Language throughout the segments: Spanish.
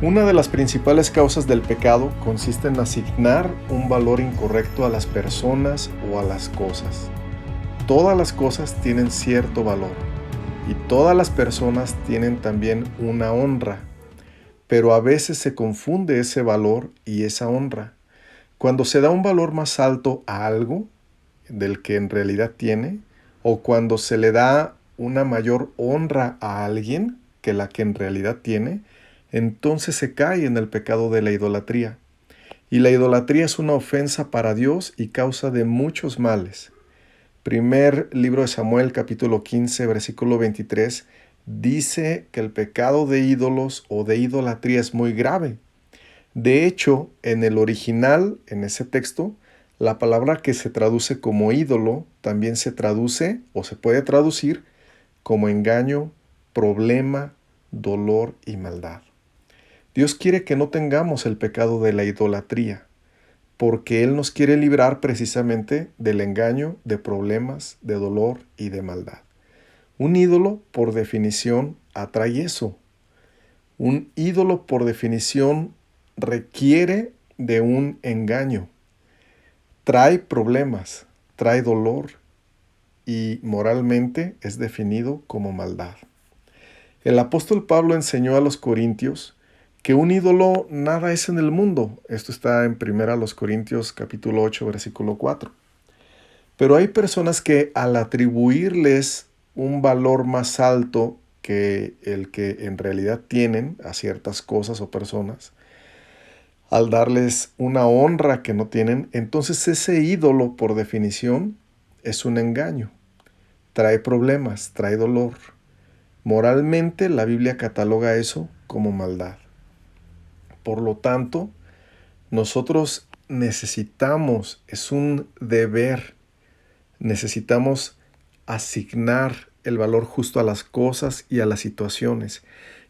Una de las principales causas del pecado consiste en asignar un valor incorrecto a las personas o a las cosas. Todas las cosas tienen cierto valor y todas las personas tienen también una honra, pero a veces se confunde ese valor y esa honra. Cuando se da un valor más alto a algo del que en realidad tiene, o cuando se le da una mayor honra a alguien que la que en realidad tiene, entonces se cae en el pecado de la idolatría. Y la idolatría es una ofensa para Dios y causa de muchos males. Primer libro de Samuel, capítulo 15, versículo 23, dice que el pecado de ídolos o de idolatría es muy grave. De hecho, en el original, en ese texto, la palabra que se traduce como ídolo también se traduce o se puede traducir como engaño, problema, dolor y maldad. Dios quiere que no tengamos el pecado de la idolatría, porque Él nos quiere librar precisamente del engaño, de problemas, de dolor y de maldad. Un ídolo, por definición, atrae eso. Un ídolo, por definición, requiere de un engaño. Trae problemas, trae dolor y moralmente es definido como maldad. El apóstol Pablo enseñó a los corintios que un ídolo nada es en el mundo. Esto está en 1 Corintios capítulo 8, versículo 4. Pero hay personas que al atribuirles un valor más alto que el que en realidad tienen a ciertas cosas o personas, al darles una honra que no tienen, entonces ese ídolo, por definición, es un engaño. Trae problemas, trae dolor. Moralmente, la Biblia cataloga eso como maldad. Por lo tanto, nosotros necesitamos, es un deber, necesitamos asignar el valor justo a las cosas y a las situaciones.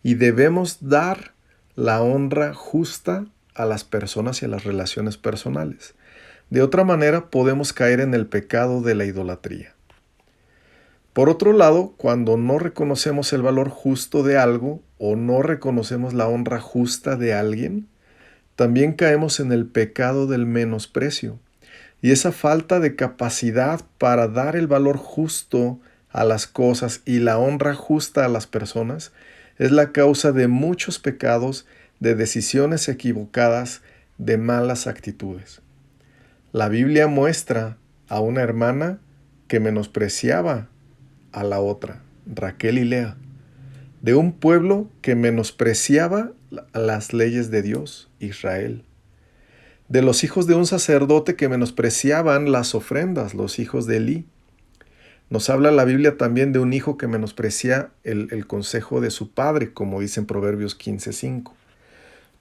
Y debemos dar la honra justa a las personas y a las relaciones personales. De otra manera, podemos caer en el pecado de la idolatría. Por otro lado, cuando no reconocemos el valor justo de algo o no reconocemos la honra justa de alguien, también caemos en el pecado del menosprecio. Y esa falta de capacidad para dar el valor justo a las cosas y la honra justa a las personas es la causa de muchos pecados, de decisiones equivocadas, de malas actitudes. La Biblia muestra a una hermana que menospreciaba a la otra, Raquel y Lea, de un pueblo que menospreciaba las leyes de Dios, Israel, de los hijos de un sacerdote que menospreciaban las ofrendas, los hijos de Elí. Nos habla la Biblia también de un hijo que menosprecia el consejo de su padre, como dice en Proverbios 15:5.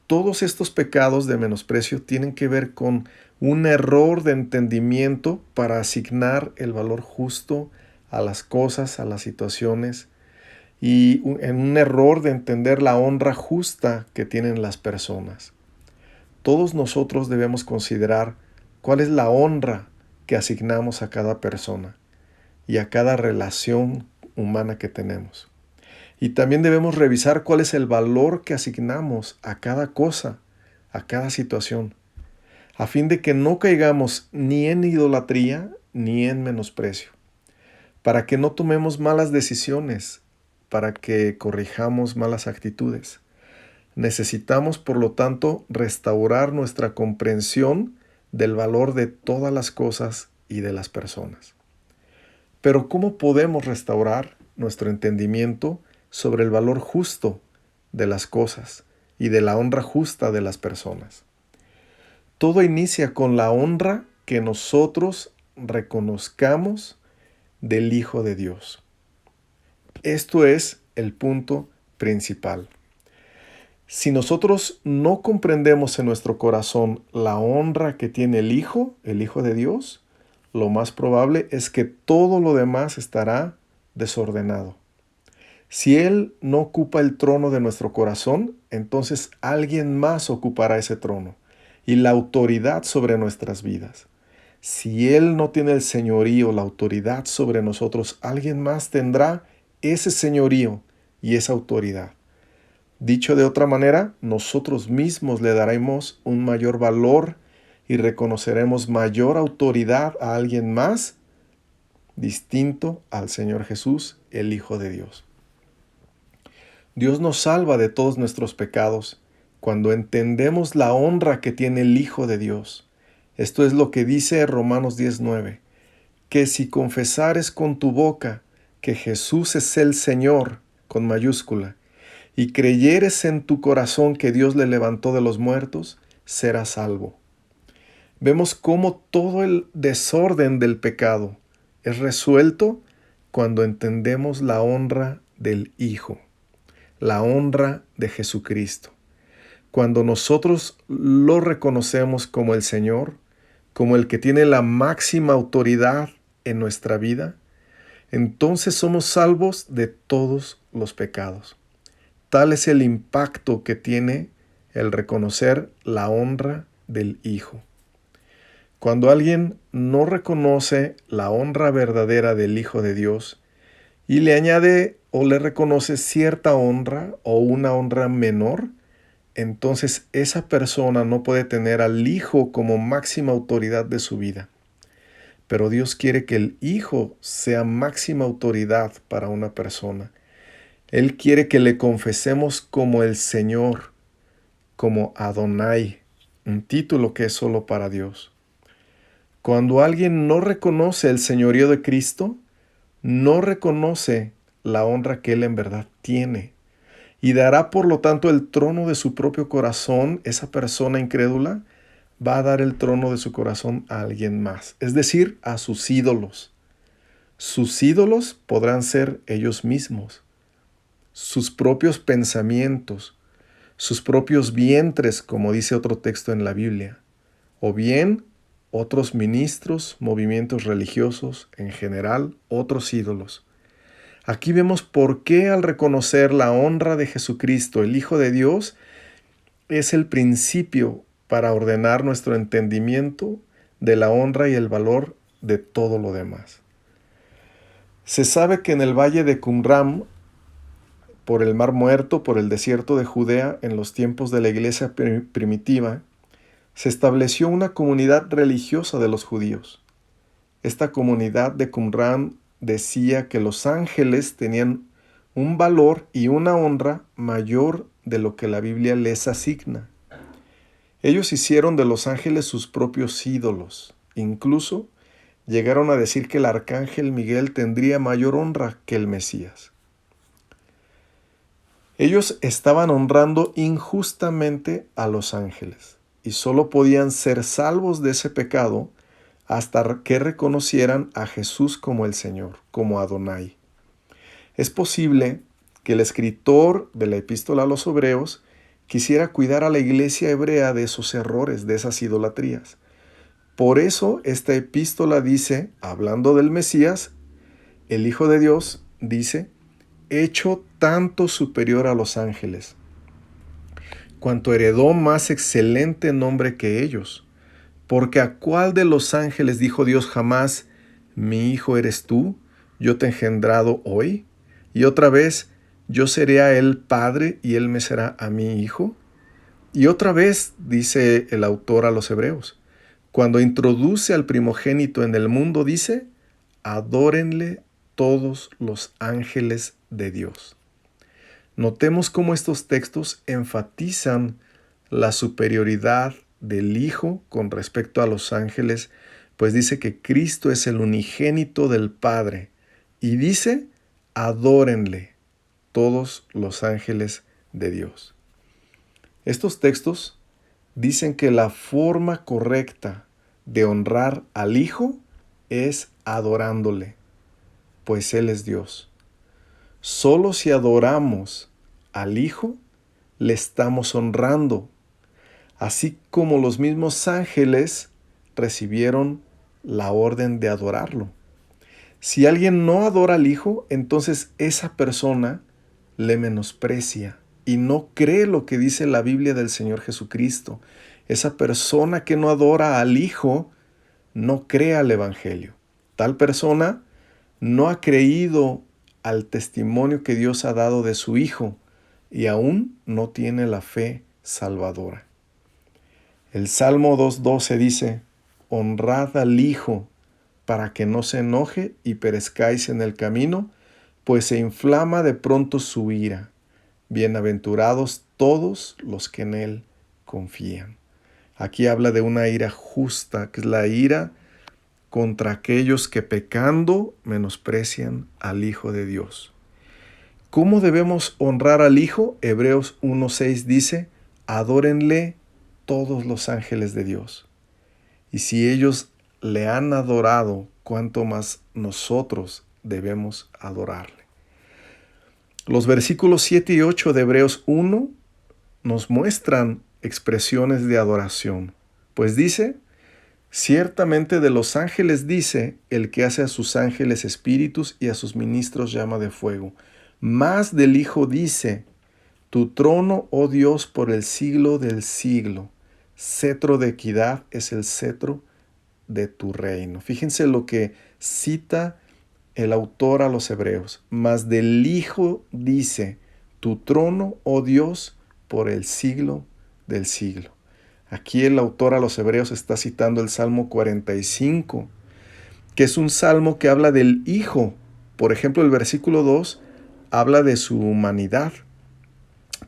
Todos estos pecados de menosprecio tienen que ver con un error de entendimiento para asignar el valor justo a las cosas, a las situaciones, y en un error de entender la honra justa que tienen las personas. Todos nosotros debemos considerar cuál es la honra que asignamos a cada persona y a cada relación humana que tenemos. Y también debemos revisar cuál es el valor que asignamos a cada cosa, a cada situación, a fin de que no caigamos ni en idolatría ni en menosprecio, para que no tomemos malas decisiones, para que corrijamos malas actitudes. Necesitamos, por lo tanto, restaurar nuestra comprensión del valor de todas las cosas y de las personas. Pero ¿cómo podemos restaurar nuestro entendimiento sobre el valor justo de las cosas y de la honra justa de las personas? Todo inicia con la honra que nosotros reconozcamos del Hijo de Dios. Esto es el punto principal. Si nosotros no comprendemos en nuestro corazón la honra que tiene el Hijo de Dios, lo más probable es que todo lo demás estará desordenado. Si Él no ocupa el trono de nuestro corazón, entonces alguien más ocupará ese trono y la autoridad sobre nuestras vidas. Si Él no tiene el señorío, la autoridad sobre nosotros, alguien más tendrá ese señorío y esa autoridad. Dicho de otra manera, nosotros mismos le daremos un mayor valor y reconoceremos mayor autoridad a alguien más distinto al Señor Jesús, el Hijo de Dios. Dios nos salva de todos nuestros pecados cuando entendemos la honra que tiene el Hijo de Dios. Esto es lo que dice Romanos 19, que si confesares con tu boca que Jesús es el Señor, con mayúscula, y creyeres en tu corazón que Dios le levantó de los muertos, serás salvo. Vemos cómo todo el desorden del pecado es resuelto cuando entendemos la honra del Hijo, la honra de Jesucristo. Cuando nosotros lo reconocemos como el Señor, como el que tiene la máxima autoridad en nuestra vida, entonces somos salvos de todos los pecados. Tal es el impacto que tiene el reconocer la honra del Hijo. Cuando alguien no reconoce la honra verdadera del Hijo de Dios y le añade o le reconoce cierta honra o una honra menor, entonces esa persona no puede tener al Hijo como máxima autoridad de su vida. Pero Dios quiere que el Hijo sea máxima autoridad para una persona. Él quiere que le confesemos como el Señor, como Adonai, un título que es solo para Dios. Cuando alguien no reconoce el señorío de Cristo, no reconoce la honra que Él en verdad tiene, y dará por lo tanto el trono de su propio corazón. Esa persona incrédula va a dar el trono de su corazón a alguien más, es decir, a sus ídolos. Sus ídolos podrán ser ellos mismos, sus propios pensamientos, sus propios vientres, como dice otro texto en la Biblia, o bien otros ministros, movimientos religiosos, en general, otros ídolos. Aquí vemos por qué al reconocer la honra de Jesucristo, el Hijo de Dios, es el principio para ordenar nuestro entendimiento de la honra y el valor de todo lo demás. Se sabe que en el valle de Qumran, por el Mar Muerto, por el desierto de Judea, en los tiempos de la iglesia primitiva, se estableció una comunidad religiosa de los judíos. Esta comunidad de Qumran decía que los ángeles tenían un valor y una honra mayor de lo que la Biblia les asigna. Ellos hicieron de los ángeles sus propios ídolos. Incluso llegaron a decir que el arcángel Miguel tendría mayor honra que el Mesías. Ellos estaban honrando injustamente a los ángeles y solo podían ser salvos de ese pecado hasta que reconocieran a Jesús como el Señor, como Adonai. Es posible que el escritor de la epístola a los Hebreos quisiera cuidar a la iglesia hebrea de esos errores, de esas idolatrías. Por eso esta epístola dice, hablando del Mesías, el Hijo de Dios dice, hecho tanto superior a los ángeles, cuanto heredó más excelente nombre que ellos. Porque ¿a cuál de los ángeles dijo Dios jamás, mi hijo eres tú, yo te he engendrado hoy? Y otra vez, yo seré a él padre y él me será a mí hijo. Y otra vez, dice el autor a los Hebreos, cuando introduce al primogénito en el mundo, dice, adórenle todos los ángeles de Dios. Notemos cómo estos textos enfatizan la superioridad del Hijo con respecto a los ángeles, pues dice que Cristo es el unigénito del Padre y dice, adórenle todos los ángeles de Dios. Estos textos dicen que la forma correcta de honrar al Hijo es adorándole, pues Él es Dios. Solo si adoramos al Hijo, le estamos honrando, así como los mismos ángeles recibieron la orden de adorarlo. Si alguien no adora al Hijo, entonces esa persona le menosprecia y no cree lo que dice la Biblia del Señor Jesucristo. Esa persona que no adora al Hijo no cree al Evangelio. Tal persona no ha creído al testimonio que Dios ha dado de su Hijo y aún no tiene la fe salvadora. El Salmo 2:12 dice: honrad al Hijo para que no se enoje y perezcáis en el camino, pues se inflama de pronto su ira. Bienaventurados todos los que en él confían. Aquí habla de una ira justa, que es la ira contra aquellos que pecando menosprecian al Hijo de Dios. ¿Cómo debemos honrar al Hijo? Hebreos 1:6 dice: adórenle todos los ángeles de Dios. Y si ellos le han adorado, cuánto más nosotros debemos adorarle. Los versículos 7 y 8 de Hebreos 1 nos muestran expresiones de adoración, pues dice: ciertamente de los ángeles dice el que hace a sus ángeles espíritus y a sus ministros llama de fuego. Más del Hijo dice: tu trono, oh Dios, por el siglo del siglo. Cetro de equidad es el cetro de tu reino. Fíjense lo que cita el autor a los hebreos. Mas del Hijo dice: tu trono, oh Dios, por el siglo del siglo. Aquí el autor a los hebreos está citando el Salmo 45, que es un salmo que habla del Hijo. Por ejemplo, el versículo 2 habla de su humanidad,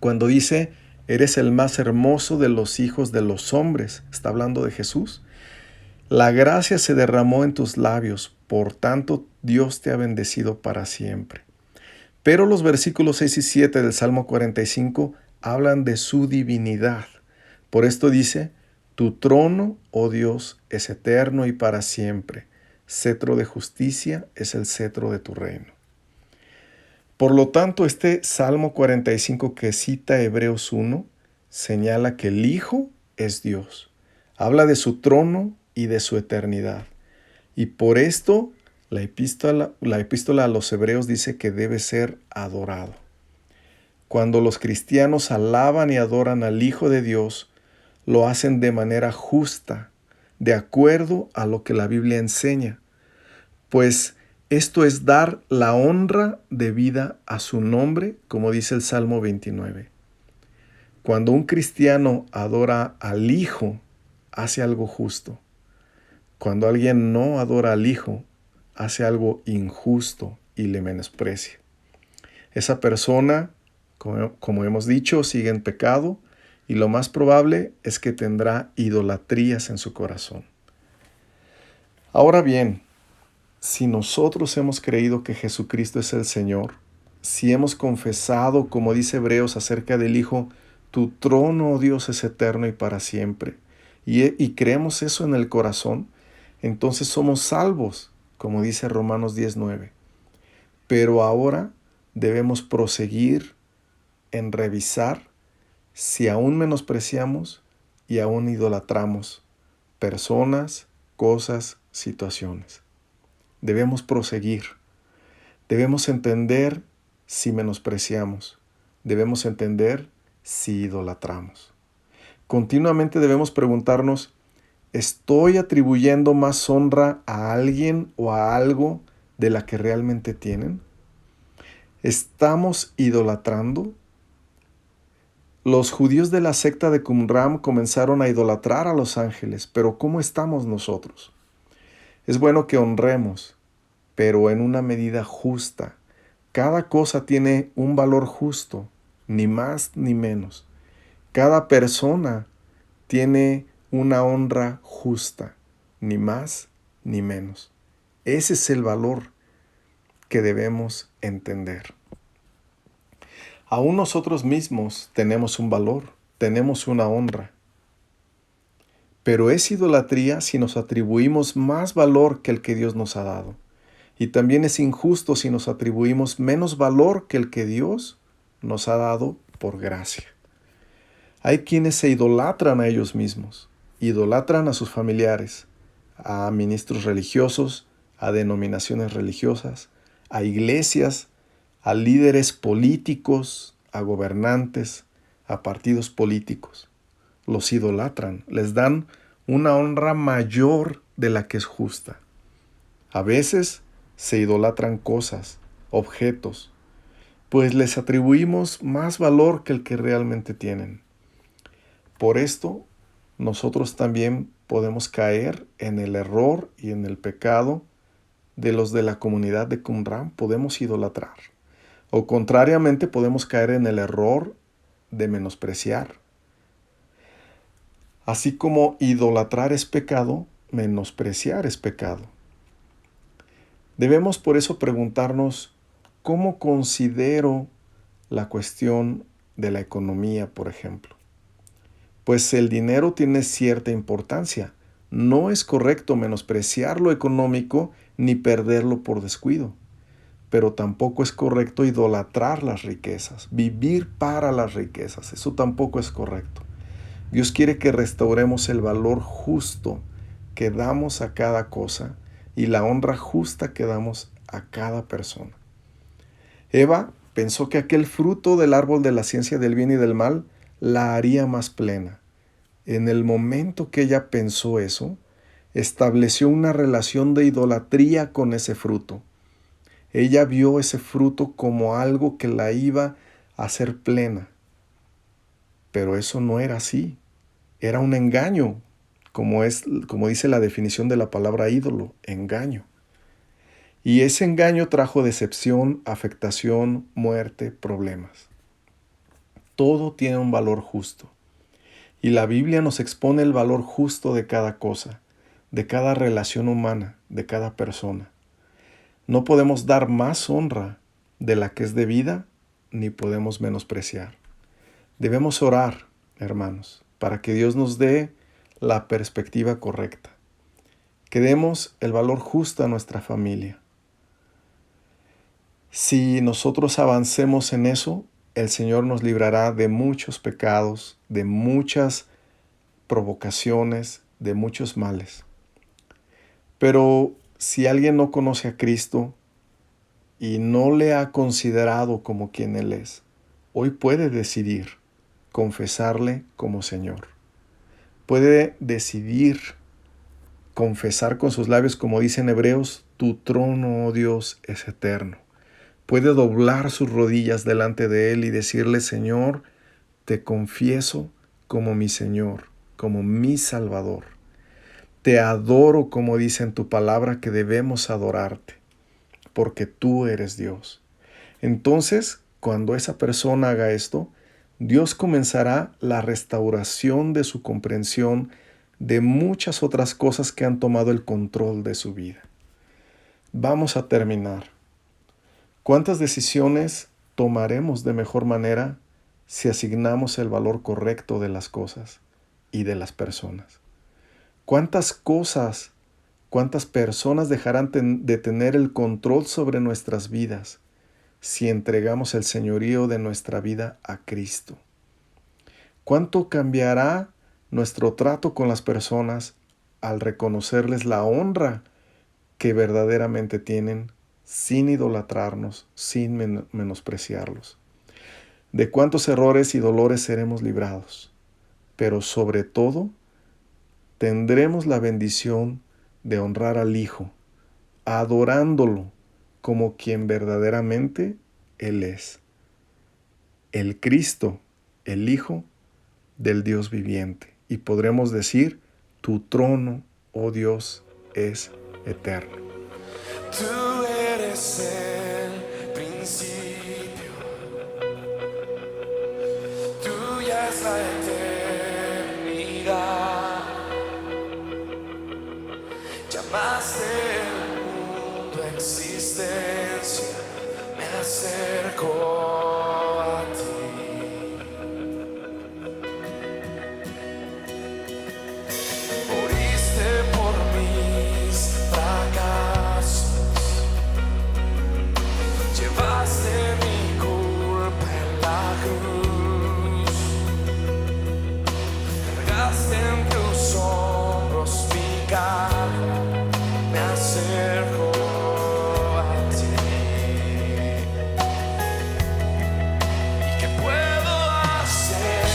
cuando dice: eres el más hermoso de los hijos de los hombres. Está hablando de Jesús. La gracia se derramó en tus labios, por tanto Dios te ha bendecido para siempre. Pero los versículos 6 y 7 del Salmo 45 hablan de su divinidad. Por esto dice: tu trono, oh Dios, es eterno y para siempre. Cetro de justicia es el cetro de tu reino. Por lo tanto, este Salmo 45 que cita Hebreos 1 señala que el Hijo es Dios. Habla de su trono y de su eternidad. Y por esto la epístola a los hebreos dice que debe ser adorado. Cuando los cristianos alaban y adoran al Hijo de Dios, lo hacen de manera justa, de acuerdo a lo que la Biblia enseña, pues esto es dar la honra debida a su nombre, como dice el Salmo 29. Cuando un cristiano adora al Hijo, hace algo justo. Cuando alguien no adora al Hijo, hace algo injusto y le menosprecia. Esa persona, como hemos dicho, sigue en pecado y lo más probable es que tendrá idolatrías en su corazón. Ahora bien, si nosotros hemos creído que Jesucristo es el Señor, si hemos confesado, como dice Hebreos acerca del Hijo, tu trono, oh Dios, es eterno y para siempre, y creemos eso en el corazón, entonces somos salvos, como dice Romanos 10:9. Pero ahora debemos proseguir en revisar si aún menospreciamos y aún idolatramos personas, cosas, situaciones. Debemos proseguir. Debemos entender si menospreciamos. Debemos entender si idolatramos. Continuamente debemos preguntarnos: ¿estoy atribuyendo más honra a alguien o a algo de la que realmente tienen? ¿Estamos idolatrando? Los judíos de la secta de Qumran comenzaron a idolatrar a los ángeles, pero ¿cómo estamos nosotros? Es bueno que honremos, pero en una medida justa. Cada cosa tiene un valor justo, ni más ni menos. Cada persona tiene una honra justa, ni más ni menos. Ese es el valor que debemos entender. Aún nosotros mismos tenemos un valor, tenemos una honra. Pero es idolatría si nos atribuimos más valor que el que Dios nos ha dado. Y también es injusto si nos atribuimos menos valor que el que Dios nos ha dado por gracia. Hay quienes se idolatran a ellos mismos, idolatran a sus familiares, a ministros religiosos, a denominaciones religiosas, a iglesias, a líderes políticos, a gobernantes, a partidos políticos. Los idolatran, les dan una honra mayor de la que es justa. A veces se idolatran cosas, objetos, pues les atribuimos más valor que el que realmente tienen. Por esto, nosotros también podemos caer en el error y en el pecado de los de la comunidad de Qumran, podemos idolatrar. O contrariamente, podemos caer en el error de menospreciar. Así como idolatrar es pecado, menospreciar es pecado. Debemos por eso preguntarnos, ¿cómo considero la cuestión de la economía, por ejemplo? Pues el dinero tiene cierta importancia. No es correcto menospreciar lo económico ni perderlo por descuido. Pero tampoco es correcto idolatrar las riquezas, vivir para las riquezas. Eso tampoco es correcto. Dios quiere que restauremos el valor justo que damos a cada cosa y la honra justa que damos a cada persona. Eva pensó que aquel fruto del árbol de la ciencia del bien y del mal la haría más plena. En el momento que ella pensó eso, estableció una relación de idolatría con ese fruto. Ella vio ese fruto como algo que la iba a hacer plena. Pero eso no era así. Era un engaño, como dice la definición de la palabra ídolo, engaño. Y ese engaño trajo decepción, afectación, muerte, problemas. Todo tiene un valor justo. Y la Biblia nos expone el valor justo de cada cosa, de cada relación humana, de cada persona. No podemos dar más honra de la que es debida, ni podemos menospreciar. Debemos orar, hermanos, para que Dios nos dé la perspectiva correcta. Que demos el valor justo a nuestra familia. Si nosotros avancemos en eso, el Señor nos librará de muchos pecados, de muchas provocaciones, de muchos males. Pero si alguien no conoce a Cristo y no le ha considerado como quien Él es, hoy puede decidir confesarle como Señor. Puede decidir confesar con sus labios, como dicen Hebreos, tu trono, oh Dios, es eterno. Puede doblar sus rodillas delante de Él y decirle, Señor, te confieso como mi Señor, como mi Salvador. Te adoro como dice en tu palabra que debemos adorarte, porque tú eres Dios. Entonces, cuando esa persona haga esto, Dios comenzará la restauración de su comprensión de muchas otras cosas que han tomado el control de su vida. Vamos a terminar. ¿Cuántas decisiones tomaremos de mejor manera si asignamos el valor correcto de las cosas y de las personas? ¿Cuántas cosas, cuántas personas dejarán de tener el control sobre nuestras vidas si entregamos el señorío de nuestra vida a Cristo? ¿Cuánto cambiará nuestro trato con las personas al reconocerles la honra que verdaderamente tienen sin idolatrarnos, sin menospreciarlos? ¿De cuántos errores y dolores seremos librados? Pero sobre todo, tendremos la bendición de honrar al Hijo, adorándolo como quien verdaderamente Él es. El Cristo, el Hijo del Dios viviente. Y podremos decir, tu trono, oh Dios, es eterno. Tú eres el principio, tuya es la eternidad. Llamaste el mundo a existencia, me acerco a ti. Moriste por mis fracasos, llevaste mi culpa en la cruz, cargaste en tus hombros mi carga, me acerco a ti. ¿Y qué puedo hacer?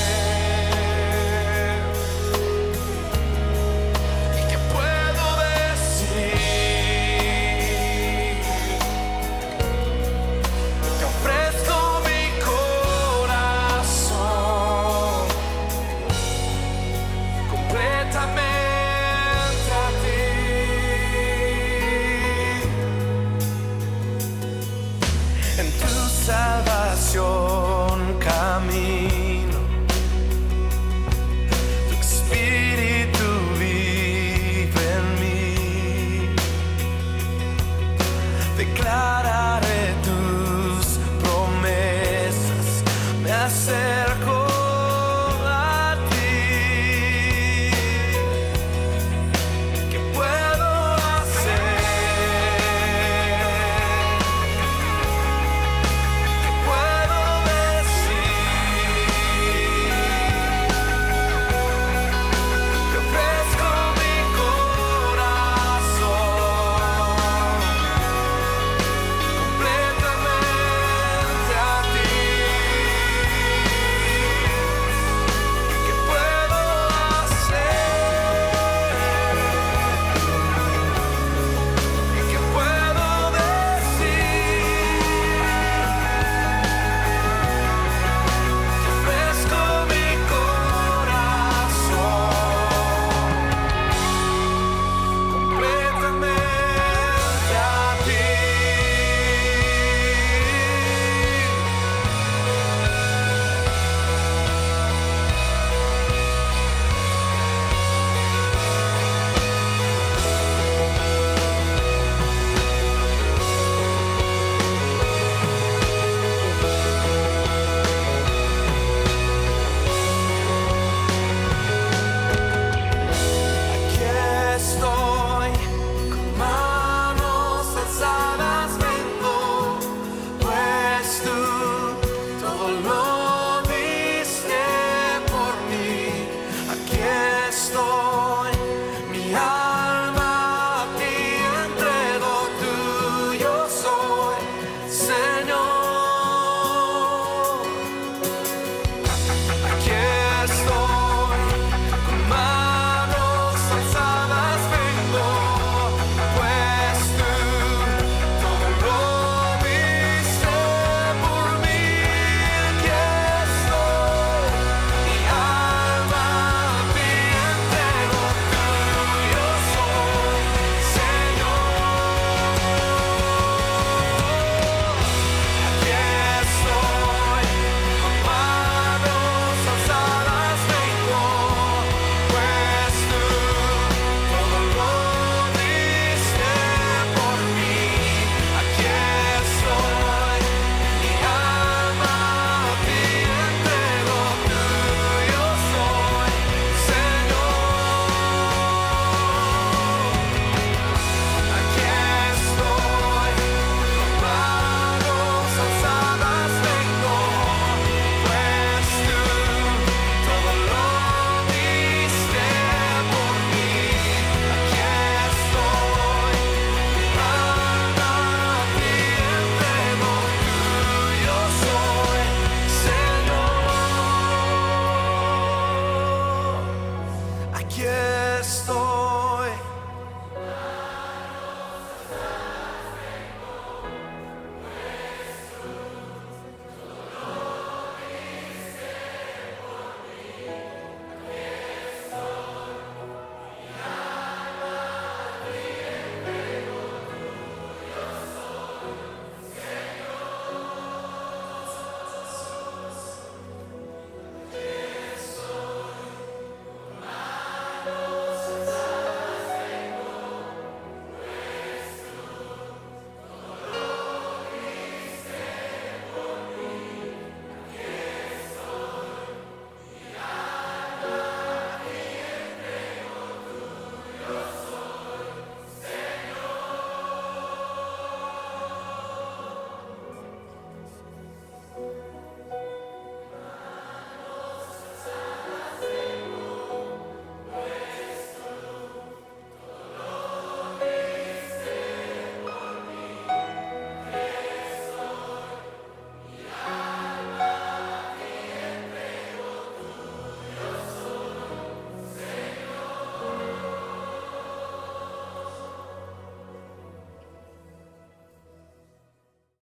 ¿Y qué puedo decir? Que salvación camino. Tu espíritu vive en mí. Declararé